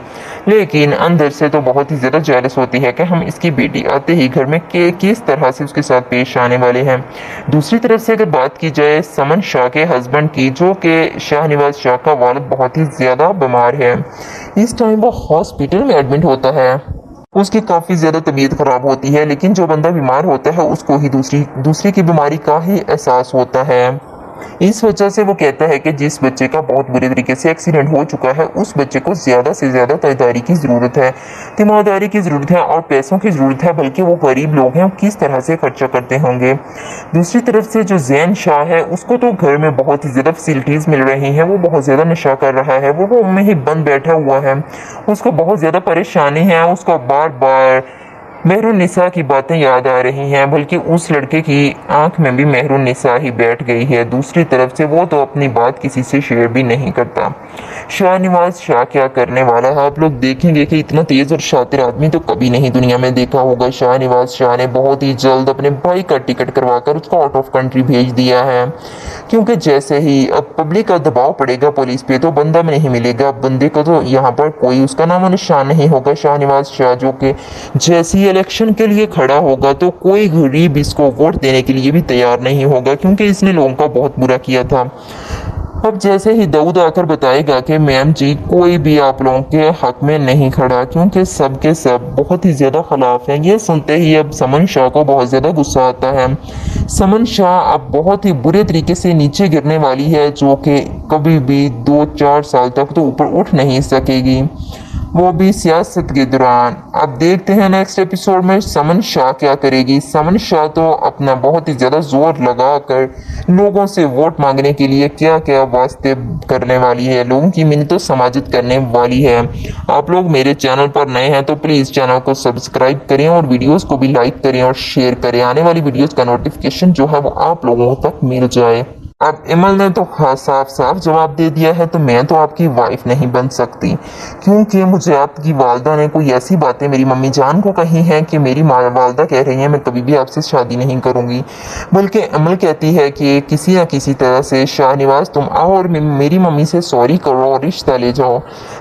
लेकिन अंदर से तो बहुत ही ज़्यादा जेलस होती है कि हम इसकी बेटी आते ही घर में किस तरह से उसके साथ पेश आने वाले हैं। दूसरी तरफ से अगर बात की जाए समन शाह के हस्बैंड की, जो कि शाहनवाज शाह का वालिद बहुत ही ज़्यादा बीमार है, इस टाइम वो हॉस्पिटल में एडमिट होता है, उसकी काफ़ी ज़्यादा तबीयत ख़राब होती है। लेकिन जो बंदा बीमार होता है उसको ही दूसरी की बीमारी का ही एहसास होता है। इस वजह से वो कहता है कि जिस बच्चे का बहुत बुरे तरीके से एक्सीडेंट हो चुका है उस बच्चे को ज़्यादा से ज़्यादा तैयारी की ज़रूरत है, तीमारदारी की ज़रूरत है और पैसों की ज़रूरत है, बल्कि वो गरीब लोग हैं, किस तरह से खर्चा करते होंगे। दूसरी तरफ से जो जैन शाह है उसको तो घर में बहुत ही ज़्यादा फैसिलिटीज़ मिल रही हैं, वो बहुत ज़्यादा नशा कर रहा है, वो रूम में ही बंद बैठा हुआ है, उसको बहुत ज़्यादा परेशानी है, उसको बार बार मेहरुन्निसा की बातें याद आ रही हैं, बल्कि उस लड़के की आंख में भी मेहरुन्निसा ही बैठ गई है। दूसरी तरफ से वो तो अपनी बात किसी से शेयर भी नहीं करता। शाहनवाज शाह क्या करने वाला है आप लोग देखेंगे कि इतना तेज़ और शातिर आदमी तो कभी नहीं दुनिया में देखा होगा। शाहनवाज शाह ने बहुत ही जल्द अपने भाई का टिकट करवाकर उसको आउट ऑफ कंट्री भेज दिया है, क्योंकि जैसे ही अब पब्लिक का दबाव पड़ेगा पुलिस पे तो बंदा नहीं मिलेगा, बंदे को तो यहाँ पर कोई उसका नाम और निशान नहीं होगा। शाहनवाज शाह जो कि जैसी इलेक्शन के लिए खड़ा होगा तो कोई गरीब इसको वोट देने के लिए भी तैयार नहीं होगा, क्योंकि इसने लोगों का बहुत बुरा किया था। अब जैसे ही दाऊद आकर बताएगा कि मैम जी कोई भी आप लोगों के हक में नहीं खड़ा, क्योंकि सब के सब बहुत ही ज़्यादा खिलाफ हैं। ये सुनते ही अब समन शाह को बहुत ज़्यादा गुस्सा आता है। समन शाह अब बहुत ही बुरे तरीके से नीचे गिरने वाली है, जो कि कभी भी 2-4 साल तक तो ऊपर उठ नहीं सकेगी, वो भी सियासत के दौरान। अब देखते हैं नेक्स्ट एपिसोड में समन शाह क्या करेगी। समन शाह तो अपना बहुत ही ज़्यादा जोर लगाकर लोगों से वोट मांगने के लिए क्या क्या वास्ते करने वाली है, लोगों की मिन्नतों समाजित करने वाली है। आप लोग मेरे चैनल पर नए हैं तो प्लीज़ चैनल को सब्सक्राइब करें और वीडियोस को भी लाइक करें और शेयर करें, आने वाली वीडियोस का नोटिफिकेशन जो है वो आप लोगों तक मिल जाए। अब इमल ने तो साफ साफ जवाब दे दिया है, तो मैं तो आपकी वाइफ नहीं बन सकती, क्योंकि मुझे आपकी वालदा ने कोई ऐसी बातें मेरी मम्मी जान को कही हैं कि मेरी वालदा कह रही हैं मैं कभी भी आपसे शादी नहीं करूंगी। बल्कि इमल कहती है कि किसी न किसी तरह से शाहनवाज तुम आओ और मेरी मम्मी से सॉरी करो और रिश्ता ले जाओ।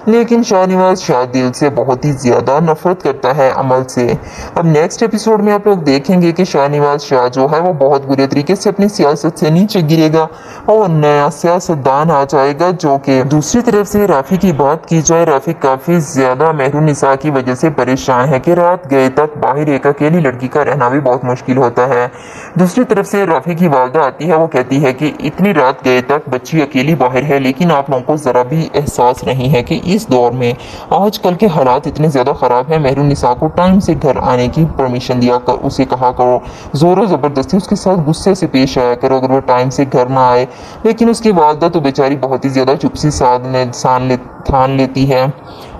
लेकिन शाहनवाज शाह दिल से बहुत ही ज़्यादा नफरत करता है अमल से। अब नेक्स्ट एपिसोड में आप लोग देखेंगे कि शाहनवाज शाह जो है वो बहुत बुरे तरीके से अपनी सियासत से नीचे गिरेगा और नया सियासतदान आ जाएगा। जो कि दूसरी तरफ से राफी की बात की जाए, राफी काफ़ी ज़्यादा मेहरुनिसा की वजह से परेशान है कि रात गए तक बाहर एक अकेली लड़की का रहना भी बहुत मुश्किल होता है। दूसरी तरफ से राफी की वालदा आती है, वो कहती है कि इतनी रात गए तक बच्ची अकेली बाहर है, लेकिन आप लोगों को ज़रा भी एहसास नहीं है कि इस दौर में आजकल के हालात इतने ज़्यादा ख़राब हैं। मेहरुनिसा को टाइम से घर आने की परमिशन दिया कर, उसे कहा करो, ज़ोरों ज़बरदस्ती उसके साथ गुस्से से पेश आया करो अगर वो टाइम से घर ना आए। लेकिन उसकी वालदा तो बेचारी बहुत ही ज़्यादा चुप्सी ठान लेती है।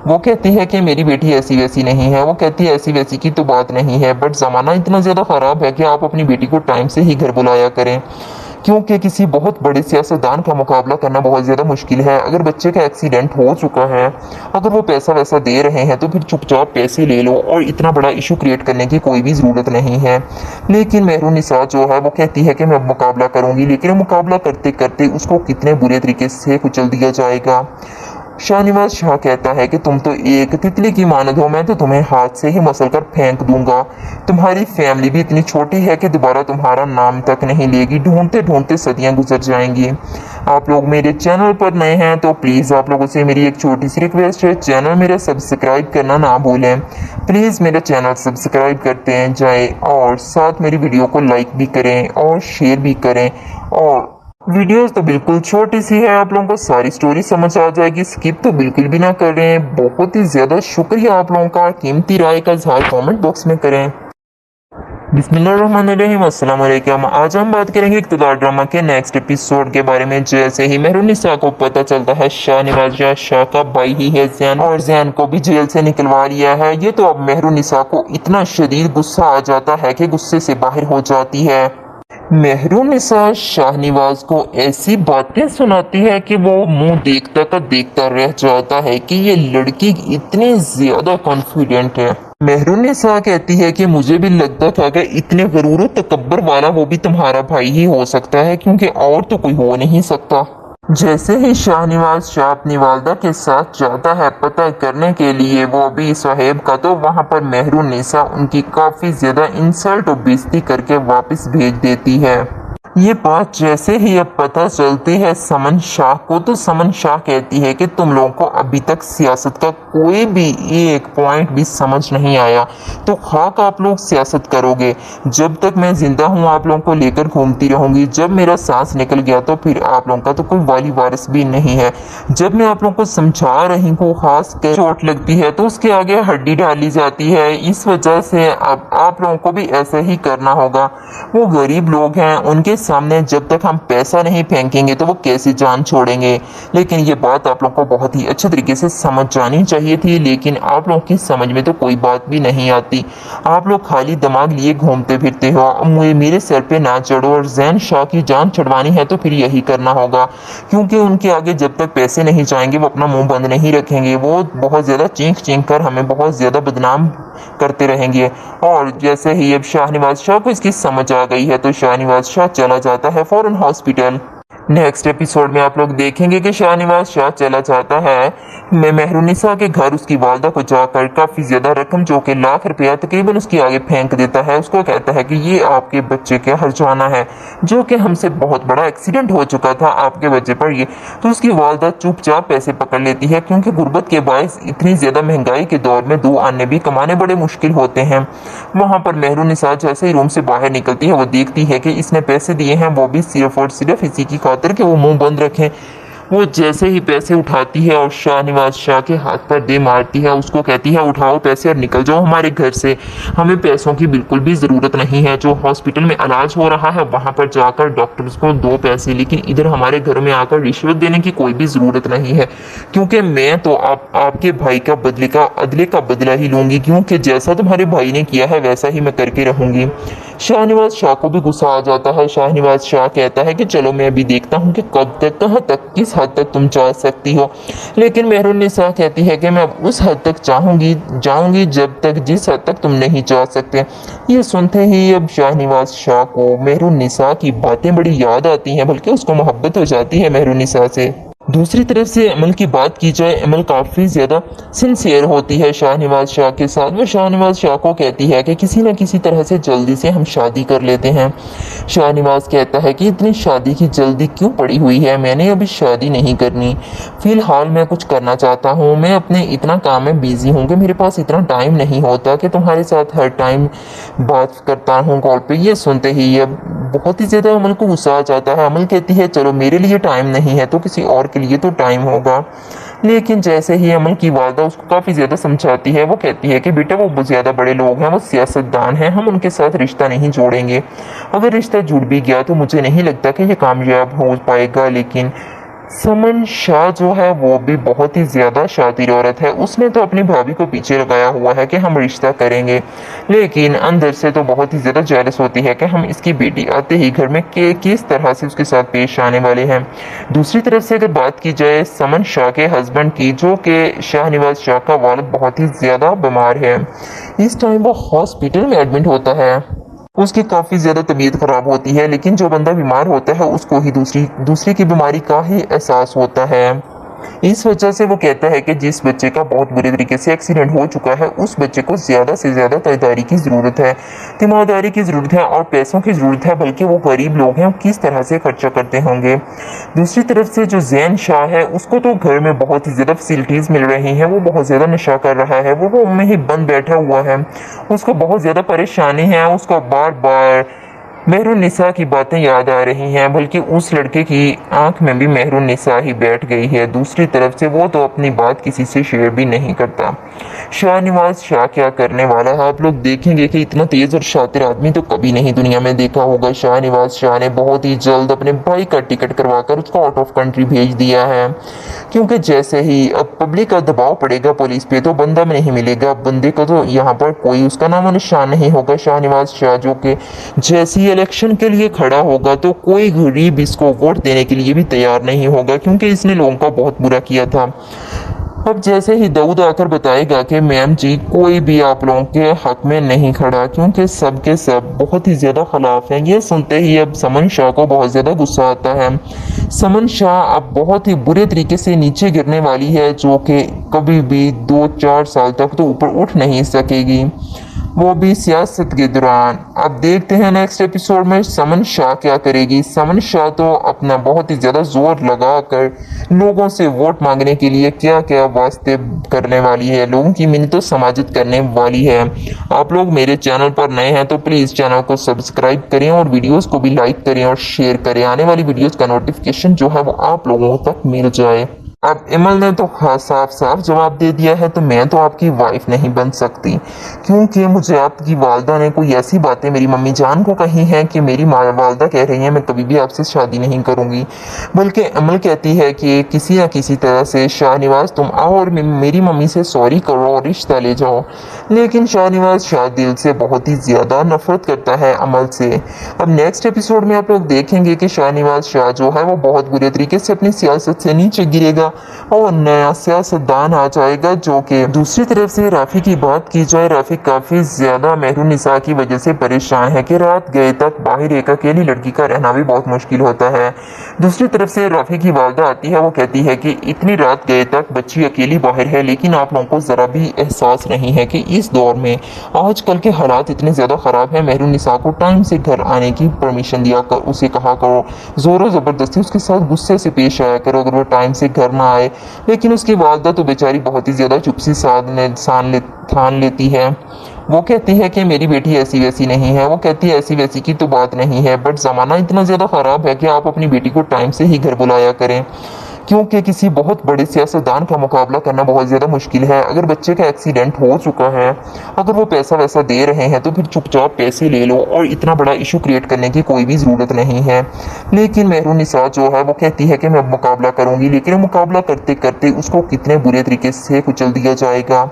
वो कहती है कि मेरी बेटी ऐसी वैसी नहीं है। वो कहती है ऐसी वैसी की तो बात नहीं है, बट ज़माना इतना ज़्यादा ख़राब है कि आप अपनी बेटी को टाइम से ही घर बुलाया करें, क्योंकि किसी बहुत बड़े सियासतदान का मुकाबला करना बहुत ज़्यादा मुश्किल है। अगर बच्चे का एक्सीडेंट हो चुका है, अगर वो पैसा वैसा दे रहे हैं तो फिर चुपचाप पैसे ले लो और इतना बड़ा इशू क्रिएट करने की कोई भी ज़रूरत नहीं है। लेकिन मेहरुनिसा जो है वो कहती है कि मैं मुकाबला करूँगी, लेकिन मुकाबला करते करते उसको कितने बुरे तरीके से कुचल दिया जाएगा। शाहनवाज शाह कहता है कि तुम तो एक तितली की मानद हो, मैं तो तुम्हें हाथ से ही मसल कर फेंक दूंगा। तुम्हारी फैमिली भी इतनी छोटी है कि दोबारा तुम्हारा नाम तक नहीं लेगी, ढूंढते ढूंढते सदियां गुजर जाएंगी। आप लोग मेरे चैनल पर नए हैं तो प्लीज़ आप लोगों से मेरी एक छोटी सी रिक्वेस्ट है, चैनल मेरा सब्सक्राइब करना ना भूलें। प्लीज़ मेरा चैनल सब्सक्राइब करते जाएं और साथ मेरी वीडियो को लाइक भी करें और शेयर भी करें। और वीडियोस तो बिल्कुल छोटी सी है, आप लोगों को सारी स्टोरी समझ आ जाएगी, स्किप तो बिल्कुल भी ना करें। बहुत ही ज़्यादा शुक्रिया आप लोगों का, कीमती राय का इज़हार कमेंट बॉक्स में करें। बिस्मिल्लाहिर्रहमानिर्रहीम, अस्सलाम वालेकुम। आज हम बात करेंगे इक़्तिदार ड्रामा के नेक्स्ट एपिसोड के बारे में। जैसे ही मेहरुनिसा को पता चलता है शाहनवाज शाह का भाई ही है ज़ैन, और ज़ैन को भी जेल से निकलवा लिया है, ये तो अब मेहरुनिसा को इतना शदीद गुस्सा आ जाता है कि गुस्से से बाहर हो जाती है। मेहरुनिसा शाहनवाज को ऐसी बातें सुनाती है कि वो मुंह देखता का देखता रह जाता है कि ये लड़की इतनी ज़्यादा कॉन्फिडेंट है। मेहरुनिसा कहती है कि मुझे भी लगता था कि इतने गरूर और तकब्बर वाला वो भी तुम्हारा भाई ही हो सकता है, क्योंकि और तो कोई हो नहीं सकता। जैसे ही शाहनवाज शाह अपनी वालदा के साथ जाता है पता करने के लिए वो भी साहेब का, तो वहाँ पर मेहरुनिसा उनकी काफ़ी ज़्यादा इंसल्ट और बेइज्जती करके वापस भेज देती है। ये बात जैसे ही अब पता चलती है समन शाह को, तो समन शाह कहती है कि तुम लोगों को अभी तक सियासत का कोई भी एक पॉइंट भी समझ नहीं आया, तो खाक आप लोग सियासत करोगे। जब तक मैं ज़िंदा हूँ आप लोगों को लेकर घूमती रहूँगी, जब मेरा सांस निकल गया तो फिर आप लोगों का तो कोई वाली वारिस भी नहीं है। जब मैं आप लोगों को समझा रही हूँ खास कर चोट लगती है तो उसके आगे हड्डी डाली जाती है। इस वजह से अब आप लोगों को भी ऐसा ही करना होगा। वो गरीब लोग हैं, उनके सामने जब तक हम पैसा नहीं फेंकेंगे तो वो कैसे जान छोड़ेंगे। लेकिन ये बात आप लोगों को बहुत ही अच्छे तरीके से समझ जानी चाहिए थी, लेकिन आप लोगों की समझ में तो कोई बात भी नहीं आती। आप लोग खाली दिमाग लिए घूमते फिरते हो। मेरे सर पे ना चढ़ो, और ज़ैन शाह की जान छुड़वानी है तो फिर यही करना होगा, क्योंकि उनके आगे जब तक पैसे नहीं जाएंगे वो अपना मुंह बंद नहीं रखेंगे। वो बहुत ज़्यादा चीख चीख कर हमें बहुत ज़्यादा बदनाम करते रहेंगे। और जैसे ही अब शाहनवाज शाह को इसकी समझ आ गई है तो शाहनवाज शाह चला जाता है फौरन हॉस्पिटल। नेक्स्ट एपिसोड में आप लोग देखेंगे कि शाहनवाज शाह चला जाता है मेहरुनिसा के घर, उसकी वालदा को जाकर काफ़ी ज़्यादा रकम जो कि लाख रुपया तकरीबन उसके आगे फेंक देता है। उसको कहता है कि ये आपके बच्चे का हर्जाना है, जो कि हमसे बहुत बड़ा एक्सीडेंट हो चुका था आपके बच्चे पर। ये तो उसकी वालदा चुपचाप पैसे पकड़ लेती है, क्योंकि गुर्बत के बायस इतनी ज़्यादा महंगाई के दौर में दो आने भी कमाने बड़े मुश्किल होते हैं। वहाँ पर मेहरुनिसा जैसे ही रूम से बाहर निकलती है वो देखती है कि इसने पैसे दिए हैं, वो भी सिर्फ और सिर्फ इसी की खातिर कि वो मुंह बंद रखें। वो जैसे ही पैसे उठाती है और शाहनवाज शाह के हाथ पर दे मारती है, उसको कहती है उठाओ पैसे और निकल जाओ हमारे घर से, हमें पैसों की बिल्कुल भी ज़रूरत नहीं है। जो हॉस्पिटल में इलाज हो रहा है वहाँ पर जाकर डॉक्टर्स को दो पैसे, लेकिन इधर हमारे घर में आकर रिश्वत देने की कोई भी ज़रूरत नहीं है, क्योंकि मैं तो आपके भाई का अदले का बदला ही लूँगी, क्योंकि जैसा तुम्हारे भाई ने किया है वैसा ही मैं करके रहूँगी। शाहनवाज शाह को भी गुस्सा आ जाता है। शाहनवाज शाह कहता है कि चलो मैं अभी देखता हूँ कि कब तक, कहाँ तक, किस हद तक तुम जा सकती हो। लेकिन मेहरुन्निसा कहती है कि मैं अब उस हद तक जाऊंगी जब तक, जिस हद तक तुम नहीं जा सकते। ये सुनते ही अब शाहनवाज शाह को मेहरुन्निसा की बातें बड़ी याद आती हैं, बल्कि उसको मोहब्बत हो जाती है मेहरुन्निसा से। दूसरी तरफ से अमल की बात की जाए, अमल काफ़ी ज़्यादा सिंसियर होती है शाहनवाज शाह के साथ। वो शाहनवाज शाह को कहती है कि किसी न किसी तरह से जल्दी से हम शादी कर लेते हैं। शाहनवाज कहता है कि इतनी शादी की जल्दी क्यों पड़ी हुई है, मैंने अभी शादी नहीं करनी, फ़िलहाल मैं कुछ करना चाहता हूँ, मैं अपने इतना काम में बिज़ी हूँ कि मेरे पास इतना टाइम नहीं होता कि तुम्हारे साथ हर टाइम बात करता हूँ कॉल पे। ये सुनते ही अब बहुत ही ज़्यादा अमल को गुस्सा आ जाता है। अमल कहती है चलो मेरे लिए टाइम नहीं है तो किसी और के लिए तो टाइम होगा। लेकिन जैसे ही अमल की वालदा उसको काफ़ी ज़्यादा समझाती है, वो कहती है कि बेटा वो बहुत ज़्यादा बड़े लोग हैं, वो सियासतदान हैं, हम उनके साथ रिश्ता नहीं जोड़ेंगे। अगर रिश्ता जुड़ भी गया तो मुझे नहीं लगता कि ये कामयाब हो पाएगा। लेकिन समन शाह जो है वो भी बहुत ही ज़्यादा शातिर औरत है, उसने तो अपनी भाभी को पीछे लगाया हुआ है कि हम रिश्ता करेंगे, लेकिन अंदर से तो बहुत ही ज़्यादा जेलस होती है कि हम इसकी बेटी आते ही घर में किस तरह से उसके साथ पेश आने वाले हैं। दूसरी तरफ से अगर बात की जाए समन शाह के हस्बैंड की, जो कि शाहनवाज शाह का वालिद बहुत ही ज़्यादा बीमार है, इस टाइम वो हॉस्पिटल में एडमिट होता है, उसकी काफ़ी ज़्यादा तबीयत ख़राब होती है। लेकिन जो बंदा बीमार होता है उसको ही दूसरे की बीमारी का ही एहसास होता है। इस वजह से वो कहता है कि जिस बच्चे का बहुत बुरे तरीके से एक्सीडेंट हो चुका है उस बच्चे को ज़्यादा से ज़्यादा तैयारी की ज़रूरत है, तीमारदारी की ज़रूरत है और पैसों की ज़रूरत है, बल्कि वो गरीब लोग हैं, किस तरह से खर्चा करते होंगे। दूसरी तरफ से जो जैन शाह है उसको तो घर में बहुत ही ज़्यादा फैसिलिटीज़ मिल रही हैं, वो बहुत ज़्यादा नशा कर रहा है, वो रूम में ही बंद बैठा हुआ है, उसको बहुत ज़्यादा परेशानी है, उसको बार बार मेहरुन्निसा की बातें याद आ रही हैं, बल्कि उस लड़के की आंख में भी मेहरुन्निसा ही बैठ गई है। दूसरी तरफ से वो तो अपनी बात किसी से शेयर भी नहीं करता। शाहनवाज शाह क्या करने वाला है आप लोग देखेंगे कि इतना तेज़ और शातिर आदमी तो कभी नहीं दुनिया में देखा होगा। शाहनवाज शाह ने बहुत ही जल्द अपने भाई का टिकट करवाकर उसको आउट ऑफ कंट्री भेज दिया है, क्योंकि जैसे ही अब पब्लिक का दबाव पड़ेगा पुलिस पे तो बंदा नहीं मिलेगा, बंदे को तो यहाँ पर कोई उसका नाम निशान नहीं होगा। शाहनवाज शाह जो कि जैसी इलेक्शन के लिए खड़ा होगा तो कोई गरीब इसको वोट देने के लिए भी तैयार नहीं होगा, क्योंकि इसने लोगों का बहुत बुरा किया था। अब जैसे ही दाऊद आकर बताएगा कि मैम जी कोई भी आप लोगों के हक में नहीं खड़ा, क्योंकि सब के सब बहुत ही ज़्यादा खिलाफ हैं। ये सुनते ही अब समन शाह को बहुत ज़्यादा गुस्सा आता है। समन शाह अब बहुत ही बुरे तरीके से नीचे गिरने वाली है, जो कि कभी भी 2-4 साल तक तो ऊपर उठ नहीं सकेगी, वो भी सियासत के दौरान। अब देखते हैं नेक्स्ट एपिसोड में समन शाह क्या करेगी। समन शाह तो अपना बहुत ही ज़्यादा जोर लगा कर लोगों से वोट मांगने के लिए क्या क्या वास्ते करने वाली है, लोगों की मिन्नतों समाजित करने वाली है। आप लोग मेरे चैनल पर नए हैं तो प्लीज़ चैनल को सब्सक्राइब करें और वीडियोज़ को भी लाइक करें और शेयर करें, आने वाली वीडियोज़ का नोटिफिकेशन जो है वो आप लोगों तक मिल जाए। अब इमल ने तो साफ साफ जवाब दे दिया है, तो मैं तो आपकी वाइफ नहीं बन सकती, क्योंकि मुझे आपकी वालदा ने कोई ऐसी बातें मेरी मम्मी जान को कही हैं कि मेरी वालदा कह रही है मैं कभी भी आपसे शादी नहीं करूंगी। बल्कि अमल कहती है कि किसी न किसी तरह से शाहनवाज तुम आओ और मेरी मम्मी से सॉरी करो और रिश्ता ले जाओ। लेकिन शाहनवाज शाह दिल से बहुत ही ज़्यादा नफरत करता है अमल से। अब नेक्स्ट एपिसोड में आप लोग देखेंगे कि शाहनवाज शाह जो है वो बहुत बुरे तरीके से अपनी सियासत से नीचे गिरेगा और नया सियासतदान आ जाएगा। जो कि दूसरी तरफ से राफी की बात की जाए, राफी काफ़ी ज़्यादा मेहरुन्निसा की वजह से परेशान है कि रात गए तक बाहर एक अकेली लड़की का रहना भी बहुत मुश्किल होता है। दूसरी तरफ से राफी की वालदा आती है, वो कहती है कि इतनी रात गए तक बच्ची अकेली बाहर है, लेकिन आप लोगों को ज़रा भी एहसास नहीं है कि इस दौर में आजकल के हालात इतने ज़्यादा ख़राब हैं। मेहरुन्निसा को टाइम से घर आने की परमिशन दिया कर, उसे कहा करो, ज़ोर ज़बरदस्ती उसके साथ गुस्से से पेश आया करो अगर वो टाइम से घर ना आए। लेकिन उसकी वालदा तो बेचारी बहुत ही ज़्यादा चुप्सी ठान लेती है। वो कहती है कि मेरी बेटी ऐसी वैसी नहीं है, वो कहती है ऐसी वैसी की तो बात नहीं है, बट ज़माना इतना ज़्यादा ख़राब है कि आप अपनी बेटी को टाइम से ही घर बुलाया करें, क्योंकि किसी बहुत बड़े सियासतदान का मुकाबला करना बहुत ज़्यादा मुश्किल है। अगर बच्चे का एक्सीडेंट हो चुका है, अगर वो पैसा वैसा दे रहे हैं तो फिर चुपचाप पैसे ले लो, और इतना बड़ा इशू क्रिएट करने की कोई भी ज़रूरत नहीं है। लेकिन मेहरुन्निसा जो है वो कहती है कि मैं मुकाबला करूँगी, लेकिन मुकाबला करते करते उसको कितने बुरे तरीके से कुचल दिया जाएगा।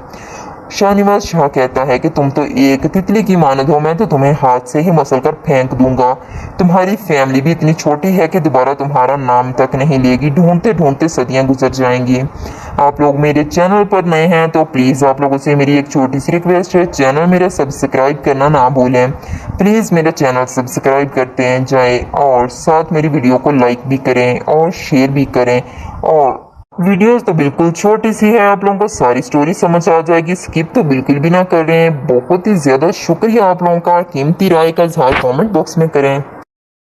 शाहनवाज शाह कहता है कि तुम तो एक तितली की मानद हो, मैं तो तुम्हें हाथ से ही मसल कर फेंक दूंगा। तुम्हारी फैमिली भी इतनी छोटी है कि दोबारा तुम्हारा नाम तक नहीं लेगी। ढूंढते ढूंढते सदियां गुजर जाएंगी। आप लोग मेरे चैनल पर नए हैं तो प्लीज़ आप लोगों से मेरी एक छोटी सी रिक्वेस्ट है, चैनल मेरा सब्सक्राइब करना ना भूलें। प्लीज़ मेरा चैनल सब्सक्राइब करते हैं जाएँ और साथ मेरी वीडियो को लाइक भी करें और शेयर भी करें। और वीडियोस तो बिल्कुल छोटी सी है, आप लोगों को सारी स्टोरी समझ आ जाएगी, स्किप तो बिल्कुल भी ना करें। बहुत ही ज़्यादा शुक्रिया आप लोगों का, कीमती राय का इजहार कमेंट बॉक्स में करें।